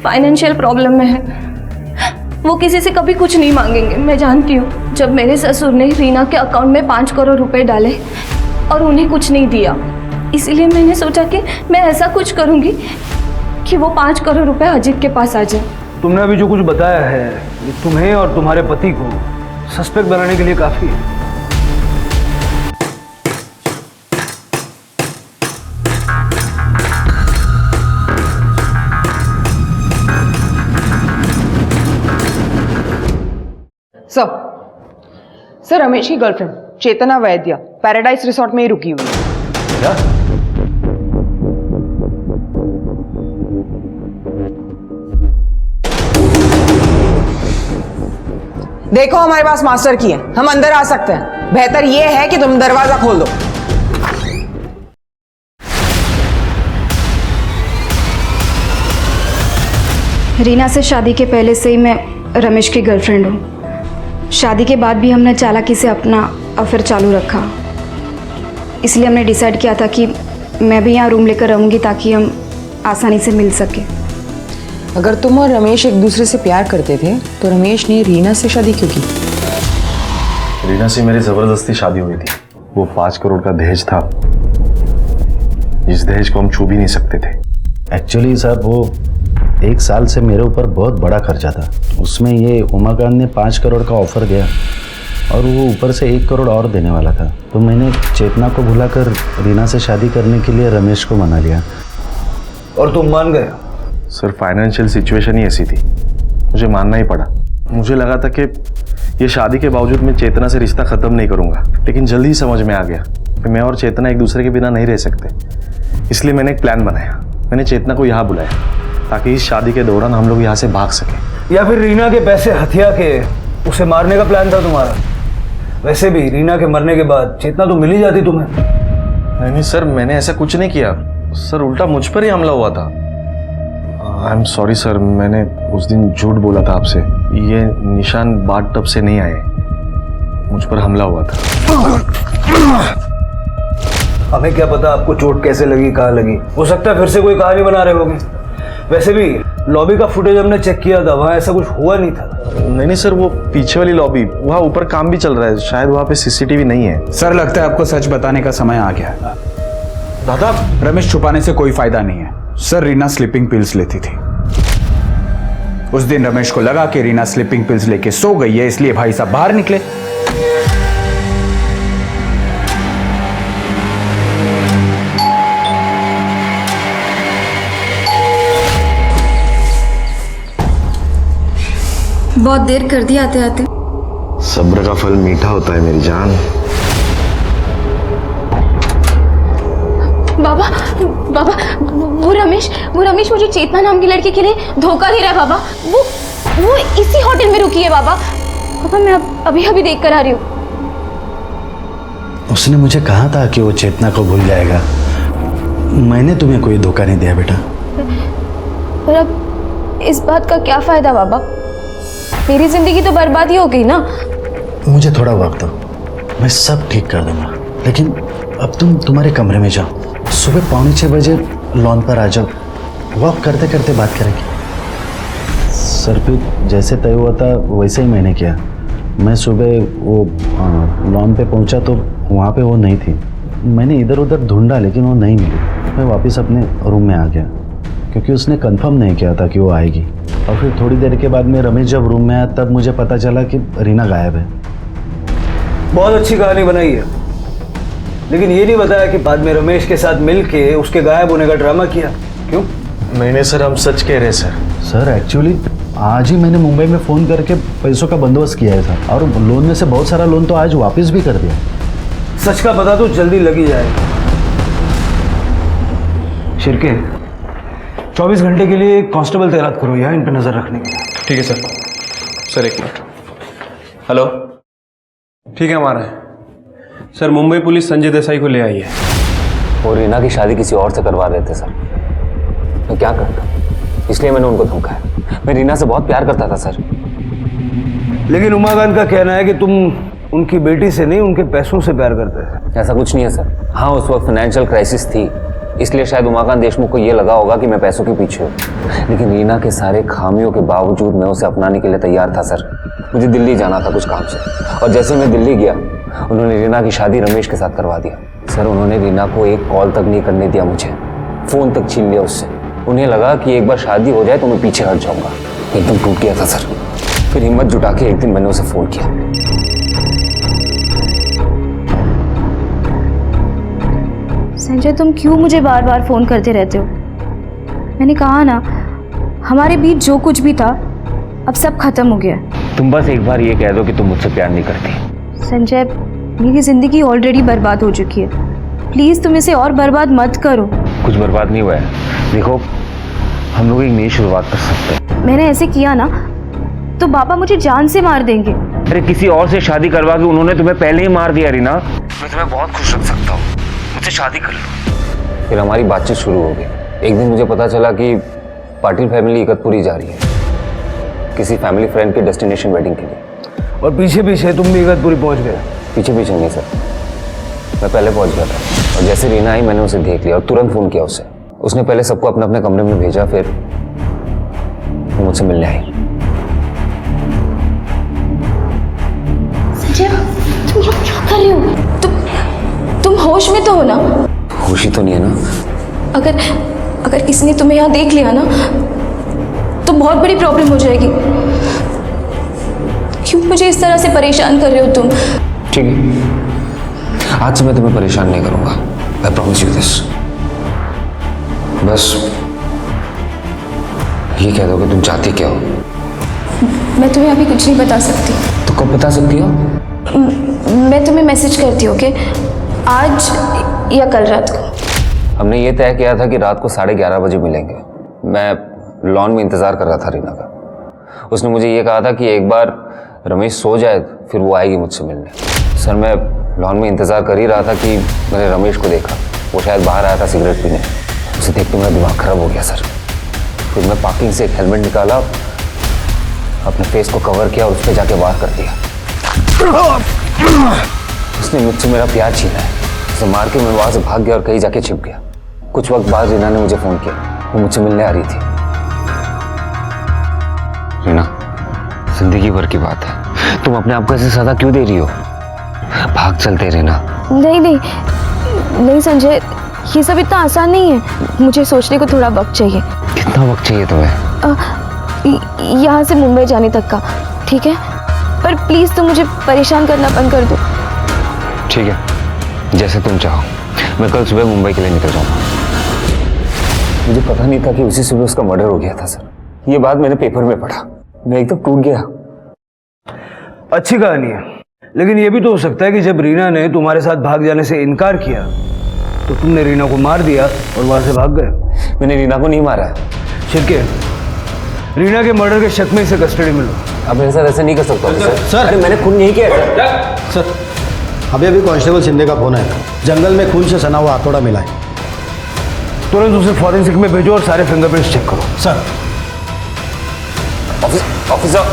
फाइनेंशियल प्रॉब्लम में है, वो किसी से कभी कुछ नहीं मांगेंगे, मैं जानती हूँ। जब मेरे ससुर ने रीना के अकाउंट में 5 करोड़ रुपए डाले और उन्हें कुछ नहीं दिया, इसीलिए मैंने सोचा कि मैं ऐसा कुछ करूँगी कि वो 5 करोड़ रुपए अजित के पास आ जाए। तुमने अभी जो कुछ बताया है ये तुम्हें और तुम्हारे पति को सस्पेक्ट बनाने के लिए काफी है। सर, रमेश की गर्लफ्रेंड चेतना वैद्य पैराडाइज रिसोर्ट में ही रुकी हुई है। क्या? देखो हमारे पास मास्टर की है, हम अंदर आ सकते हैं। बेहतर यह है कि तुम दरवाजा खोल दो। रीना से शादी के पहले से ही मैं रमेश की गर्लफ्रेंड हूँ। शादी के बाद भी हमने चालाकी से अपना अफेयर चालू रखा, इसलिए हमने डिसाइड किया था कि मैं भी यहाँ रूम लेकर रहूँगी ताकि हम आसानी से मिल सके। अगर तुम और रमेश एक दूसरे से प्यार करते थे तो रमेश ने रीना से शादी क्यों की? रीना से मेरी ज़बरदस्ती शादी हुई थी। वो 5 करोड़ का दहेज था, जिस दहेज को हम छू भी नहीं सकते थे। एक्चुअली साहब वो 1 साल से मेरे ऊपर बहुत बड़ा खर्चा था, उसमें ये उमाकांत ने 5 करोड़ का ऑफर दिया और वो ऊपर से 1 करोड़ और देने वाला था, तो मैंने चेतना को भुलाकर रीना से शादी करने के लिए रमेश को मना लिया। और तुम मान गए? सर फाइनेंशियल सिचुएशन ही ऐसी थी, मुझे मानना ही पड़ा। मुझे लगा था कि ये शादी के बावजूद मैं चेतना से रिश्ता ख़त्म नहीं करूँगा, लेकिन जल्दी ही समझ में आ गया कि मैं और चेतना एक दूसरे के बिना नहीं रह सकते। इसलिए मैंने एक प्लान बनाया। मैंने चेतना को यहाँ बुलाया ताकि इस शादी के दौरान हम लोग यहाँ से भाग सकें। या फिर रीना के पैसे हथिया के उसे मारने का प्लान था तुम्हारा? वैसे भी रीना के मरने के बाद चेतना तो मिल ही जाती तुम्हें। नहीं सर, मैंने ऐसा कुछ नहीं किया सर, उल्टा मुझ पर ही हमला हुआ था। आई एम सॉरी सर, मैंने उस दिन झूठ बोला था आपसे। ये निशान बाथ टब से नहीं आए, मुझ पर हमला हुआ था। हमें क्या पता आपको चोट कैसे लगी, कहाँ लगी। हो सकता है फिर से कोई कहानी बना रहे होगे। वैसे भी लॉबी का फुटेज हमने चेक किया था, वहाँ ऐसा कुछ हुआ नहीं था। नहीं सर, वो पीछे वाली लॉबी, वहाँ ऊपर काम भी चल रहा है, शायद वहाँ पे सीसीटीवी नहीं है। सर लगता है आपको सच बताने का समय आ गया है। दादा, रमेश छुपाने से कोई फायदा नहीं है। सर रीना स्लीपिंग पिल्स लेती थी। उस दिन रमेश को लगा कि रीना स्लीपिंग पिल्स लेके सो गई है, इसलिए भाई साहब बाहर निकले। बहुत देर कर दी आते आते। सब्र का फल मीठा होता है मेरी जान। बाबा बाबा, वो रमेश मुझे चेतना नाम की लड़की के लिए धोखा दे रहा है बाबा। वो इसी होटल में रुकी है बाबा। पापा मैं अभी देख कर आ रही हूँ। उसने मुझे कहा था कि वो चेतना को भूल जाएगा। मैंने तुम्हें कोई धोखा नहीं दिया बेटा। पर अब इस बात का क्या फायदा बाबा? मेरी जिंदगी तो बर्बाद ही हो गई ना। मुझे थोड़ा वक्त दो, मैं सब ठीक कर दूंगा। लेकिन अब तुम तुम्हारे कमरे में जाओ, सुबह 5:45 बजे लॉन पर आ जाओ, वॉक करते करते बात करेंगे। सर फिर जैसे तय हुआ था वैसे ही मैंने किया। मैं सुबह वो लॉन पे पहुंचा तो वहाँ पे वो नहीं थी। मैंने इधर उधर ढूंढा लेकिन वो नहीं मिली। मैं वापस अपने रूम में आ गया क्योंकि उसने कंफर्म नहीं किया था कि वो आएगी। और फिर थोड़ी देर के बाद में रमेश जब रूम में आया तब मुझे पता चला कि रीना गायब है। बहुत अच्छी कहानी बनाई है, लेकिन ये नहीं बताया कि बाद में रमेश के साथ मिलके उसके गायब होने का ड्रामा किया। क्यों? नहीं सर, हम सच कह रहे हैं सर। सर एक्चुअली आज ही मैंने मुंबई में फ़ोन करके पैसों का बंदोबस्त किया है सर, और लोन में से बहुत सारा लोन तो आज वापस भी कर दिया। सच का पता तो जल्दी लग ही जाएगा। शिरके 24 घंटे के लिए कांस्टेबल तैनात करो यहाँ इन पर नजर रखने के लिए। ठीक है सर। सर एक मिनट। हेलो, ठीक है हमारा है सर। मुंबई पुलिस संजय देसाई को ले आई है। वो रीना की शादी किसी और से करवा रहे थे सर। मैं क्या करता, इसलिए मैंने उनको धमकाया। मैं रीना से बहुत प्यार करता था सर। लेकिन उमाकांत का कहना है कि तुम उनकी बेटी से नहीं उनके पैसों से प्यार करते हैं। ऐसा कुछ नहीं है सर। हाँ, उस वक्त फाइनेंशियल क्राइसिस थी, इसलिए शायद उमाकांत देशमुख को ये लगा होगा कि मैं पैसों के पीछे हूँ। लेकिन रीना के सारे खामियों के बावजूद मैं उसे अपनाने के लिए तैयार था सर। मुझे दिल्ली जाना था कुछ काम से, और जैसे मैं दिल्ली गया उन्होंने रीना की शादी रमेश के साथ करवा दिया सर। उन्होंने रीना को एक कॉल तक नहीं करने दिया मुझे, फ़ोन तक छीन लिया उससे। उन्हें लगा कि एक बार शादी हो जाए तो मैं पीछे हट जाऊँगा। एकदम टूट गया था सर। फिर हिम्मत जुटा के एक दिन मैंने उसे फ़ोन किया। संजय, तुम क्यों मुझे बार बार फ़ोन करते रहते हो? मैंने कहा ना, हमारे बीच जो कुछ भी था अब सब खत्म हो गया। तुम बस एक बार ये कह दो कि तुम मुझसे प्यार नहीं करती। संजय, मेरी ज़िंदगी ऑलरेडी बर्बाद हो चुकी है। प्लीज़ तुम इसे और बर्बाद मत करो। कुछ बर्बाद नहीं हुआ है। देखो, हम लोग एक नई शुरुआत कर सकते हैं। मैंने ऐसे किया ना तो बाबा मुझे जान से मार देंगे। अरे किसी और से शादी करवा के उन्होंने तुम्हें पहले ही मार दिया रीना। मैं तुम्हें बहुत खुश रख सकता हूँ, मुझसे शादी कर लो। फिर हमारी बातचीत शुरू हो गई। एक दिन मुझे पता चला कि पाटिल फैमिली इकतपुरी जा रही है किसी फैमिली फ्रेंड के डेस्टिनेशन वेडिंग के लिए। और पीछे पीछे तुम भी इकतपुरी पहुंच गए? पीछे पीछे नहीं सर, मैं पहले पहुंच गया था। और जैसे रीना आई मैंने उसे देख लिया और तुरंत फ़ोन किया उसे। उसने पहले सबको अपने अपने कमरे में भेजा, फिर वो मुझसे मिलने आई। संजय, तुम लोग क्या कर रहे हो? तुम होश में तो हो ना? होश ही तो नहीं है ना। अगर किसी ने तुम्हें यहाँ देख लिया ना तो बहुत बड़ी प्रॉब्लम हो जाएगी। क्यों मुझे इस तरह से परेशान कर रहे हो तुम? ठीक है, आज से मैं तुम्हें परेशान नहीं करूंगा। I promise you this। बस ये कह दो कि तुम चाहती क्या हो। मैं तुम्हें अभी कुछ नहीं बता सकती। तो कब बता सकती हो? मैं तुम्हें मैसेज करती हूँ, ओके? आज या कल रात को। हमने ये तय किया था कि रात को 11:30 बजे मिलेंगे। मैं लॉन में इंतज़ार कर रहा था रीना का। उसने मुझे ये कहा था कि एक बार रमेश सो जाए फिर वो आएगी मुझसे मिलने। सर मैं लॉन में इंतज़ार कर ही रहा था कि मैंने रमेश को देखा। वो शायद बाहर आया था सिगरेट पीने। उसे देख के मेरा दिमाग ख़राब हो गया सर। फिर मैं पार्किंग से एक हेलमेट निकाला, अपने फेस को कवर किया और उस पर जाके वार कर दिया। उसने मुझसे मेरा प्यार छीना है। उसे मार के मैं वहाँ से भाग गया और कहीं जाके छिप गया। कुछ वक्त बाद रीना ने मुझे फ़ोन किया। वो मुझसे मिलने आ रही थी। रीना, जिंदगी भर की बात है, तुम अपने आप को ऐसे सजा क्यों दे रही हो? भाग चलते रीना। नहीं संजय, ये सब इतना आसान नहीं है। मुझे सोचने को थोड़ा वक्त चाहिए। कितना वक्त चाहिए तुम्हें? यहाँ से मुंबई जाने तक का, ठीक है? पर प्लीज़ तुम मुझे परेशान करना बंद कर दो। ठीक है, जैसे तुम चाहो। मैं कल सुबह मुंबई के लिए निकल जाऊँगा। मुझे पता नहीं था कि उसी सुबह उसका मर्डर हो गया था सर। ये बात मैंने पेपर में पढ़ा, मैं एकदम टूट गया। अच्छी कहानी है, लेकिन ये भी तो हो सकता है कि जब रीना ने तुम्हारे साथ भाग जाने से इनकार किया तो तुमने रीना को मार दिया और वहां से भाग गए। मैंने रीना को नहीं मारा है। ठीक है, रीना के मर्डर के शक में इसे कस्टडी में लो। अब मेरे साथ ऐसे नहीं कर सकता सर। अरे मैंने खून नहीं किया सर। अभी कांस्टेबल शिंदे का फोन है। जंगल में खून से सना हुआ हथौड़ा मिला है। तुरंत उसे फॉरेंसिक में भेजो और सारे फिंगरप्रिंट्स चेक करो। सर। ऑफिसर,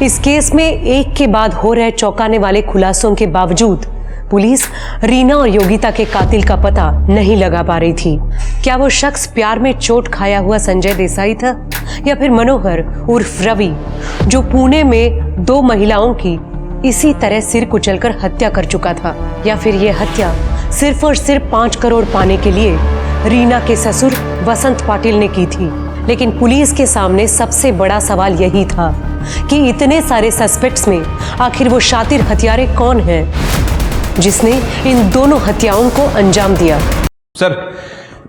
इस केस में एक के बाद हो रहे चौंकाने वाले खुलासों के बावजूद पुलिस रीना और योगिता के कातिल का पता नहीं लगा पा रही थी। क्या वो शख्स प्यार में चोट खाया हुआ संजय देसाई था, या फिर मनोहर उर्फ रवि, जो पुणे में 2 महिलाओं की इसी तरह सिर कुचलकर हत्या कर चुका था, या फिर ये हत्या सिर्फ और सिर्फ 5 करोड़ पाने के लिए रीना के ससुर वसंत पाटिल ने की थी। लेकिन पुलिस के सामने सबसे बड़ा सवाल यही था कि इतने सारे सस्पेक्ट्स में आखिर वो शातिर हत्यारे कौन है जिसने इन दोनों हत्याओं को अंजाम दिया। सर,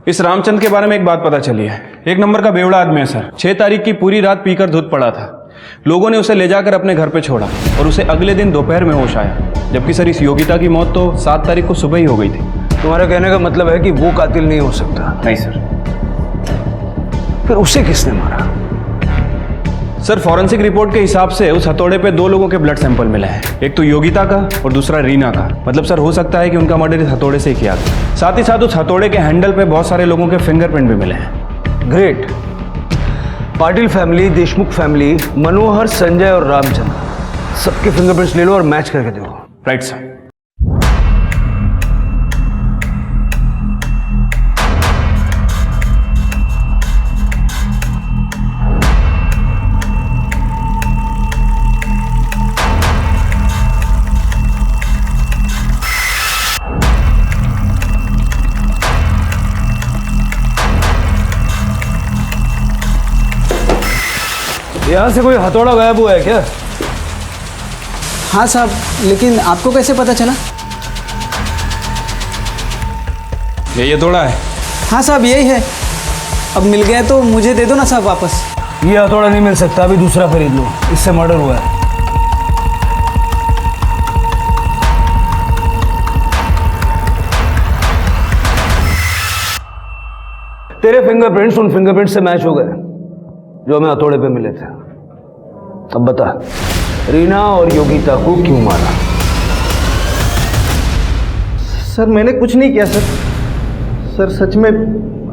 इस रामचंद्र के बारे में एक बात पता चली है। 1 नंबर का बेवड़ा आदमी है सर। 6 तारीख की पूरी रात पीकर धुत पड़ा था। लोगों ने उसे ले जाकर अपने घर पे छोड़ा और उसे अगले दिन दोपहर में होश आया। जबकि सर इस योगिता की मौत तो 7 तारीख को सुबह ही हो गई थी। तुम्हारा कहने का मतलब है कि वो कातिल नहीं हो सकता? नहीं सर। फिर उसे किसने मारा? सर फॉरेंसिक रिपोर्ट के हिसाब से उस हथौड़े पे 2 लोगों के ब्लड सैंपल मिले हैं। एक तो योगिता का और दूसरा रीना का। मतलब सर हो सकता है कि उनका मर्डर इस हथौड़े से ही किया गया। साथ ही साथ उस हथौड़े के हैंडल पे बहुत सारे लोगों के फिंगरप्रिंट भी मिले हैं। Great. Patil family, Deshmukh family, Manohar, Sanjay और रामचंद्र, सबके फिंगरप्रिंट्स ले लो और मैच करके देखो। Right sir. यहाँ से कोई हथौड़ा गायब हुआ है क्या? हाँ साहब, लेकिन आपको कैसे पता चला? ये हथौड़ा है? हाँ साहब, यही है। अब मिल गया तो मुझे दे दो ना साहब वापस। ये हथौड़ा नहीं मिल सकता, अभी दूसरा खरीद लो। इससे मर्डर हुआ है। तेरे फिंगरप्रिंट्स उन फिंगरप्रिंट से मैच हो गए जो हमें हथौड़े पे मिले थे। अब बता, रीना और योगिता को क्यों मारा? सर मैंने कुछ नहीं किया सर। सर सच में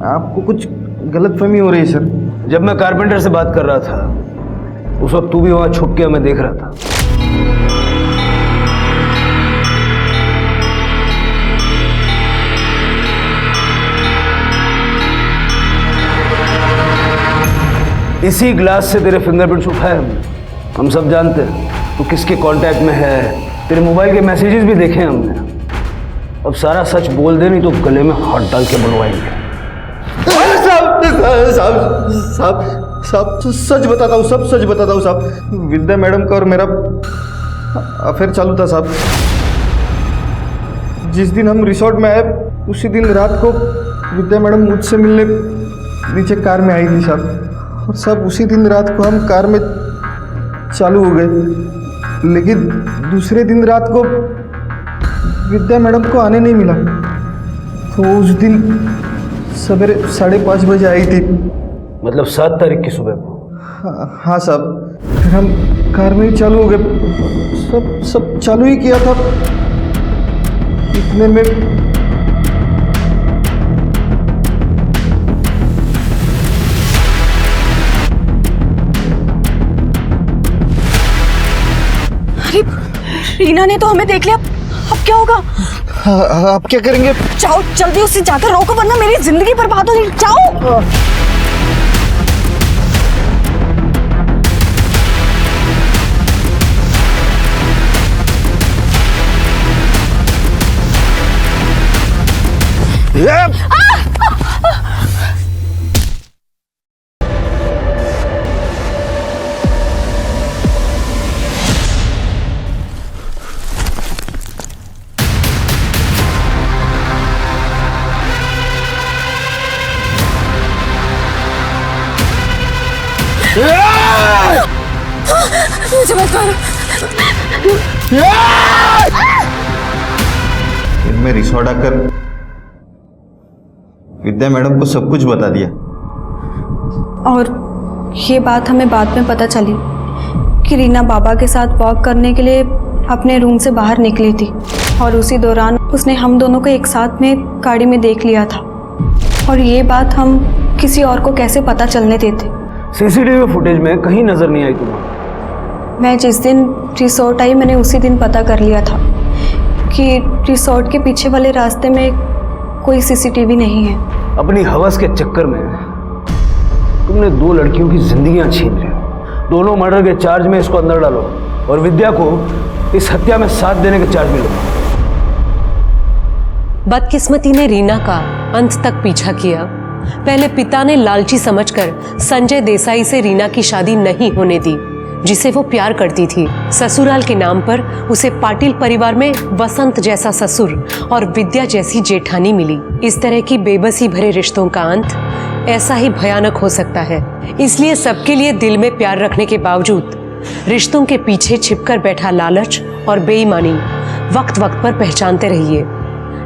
आपको कुछ गलतफहमी हो रही है सर। जब मैं कारपेंटर से बात कर रहा था उस वक्त तू भी वहां छुप के हमें देख रहा था। इसी ग्लास से तेरे फिंगरप्रिंट्स उठाए हमने। हम सब जानते हैं तू किसके कांटेक्ट में है। तेरे मोबाइल के मैसेजेस भी देखे हमने। अब सारा सच बोल दे, नहीं तो गले में हाथ डाल के बुलवाएंगे। साहब सच बताता हूँ, सब सच बताता हूँ साहब। विद्या मैडम का और मेरा अफेयर चालू था साहब। जिस दिन हम रिसोर्ट में आए उसी दिन रात को विद्या मैडम मुझसे मिलने नीचे कार में आई थी साहब। और सब उसी दिन रात को हम कार में चालू हो गए, लेकिन दूसरे दिन रात को विद्या मैडम को आने नहीं मिला। तो उस दिन सवेरे 5:30 बजे आई थी। मतलब 7 तारीख की सुबह को? हाँ साहब, फिर हम कार में ही चालू हो गए, सब चालू ही किया था। इतने में अरे रीना ने तो हमें देख लिया, अब क्या होगा? आप क्या करेंगे? जाओ जल्दी उससे जाकर रोको, वरना मेरी जिंदगी बर्बाद हो जाएगी। जाओ। मुझे मत मारो। फिर मैं रिसोर्ट आकर विद्या मैडम को सब कुछ बता दिया। और ये बात हमें बाद में पता चली कि रीना बाबा के साथ वॉक करने के लिए अपने रूम से बाहर निकली थी और उसी दौरान उसने हम दोनों को एक साथ में गाड़ी में देख लिया था। और ये बात हम किसी और को कैसे पता चलने देते? सीसीटीवी फुटेज में कहीं नजर नहीं आई तुम्हें? मैं जिस दिन रिसोर्ट आई मैंने उसी दिन पता कर लिया था कि रिसोर्ट के पीछे वाले रास्ते में कोई सीसीटीवी नहीं है। अपनी हवस के चक्कर में तुमने 2 लड़कियों की जिंदगियां छीन ली। दोनों मर्डर के चार्ज में इसको अंदर डालो और विद्या को इस हत्या में साथ देने के चार्ज में लो। बदकिस्मती ने रीना का अंत तक पीछा किया। पहले पिता ने लालची समझकर संजय देसाई से रीना की शादी नहीं होने दी, जिसे वो प्यार करती थी। ससुराल के नाम पर उसे पाटिल परिवार में वसंत जैसा ससुर और विद्या जैसी जेठानी मिली। इस तरह की बेबसी भरे रिश्तों का अंत ऐसा ही भयानक हो सकता है। इसलिए सबके लिए दिल में प्यार रखने के बावजूद रिश्तों के पीछे छिपकर बैठा लालच और बेईमानी वक्त वक्त पर पहचानते रहिए,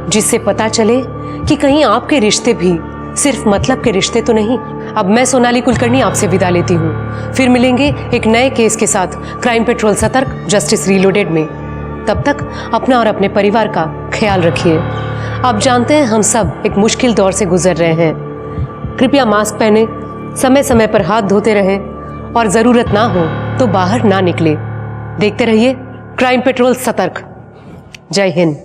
जिससे पता चले कि कहीं आपके रिश्ते भी सिर्फ मतलब के रिश्ते तो नहीं। अब मैं सोनाली कुलकर्णी आपसे विदा लेती हूँ। फिर मिलेंगे एक नए केस के साथ क्राइम पेट्रोल सतर्क जस्टिस रीलोडेड में। तब तक अपना और अपने परिवार का ख्याल रखिए। आप जानते हैं हम सब एक मुश्किल दौर से गुजर रहे हैं। कृपया मास्क पहने, समय समय पर हाथ धोते रहें और ज़रूरत ना हो तो बाहर ना निकले। देखते रहिए क्राइम पेट्रोल सतर्क। जय हिंद।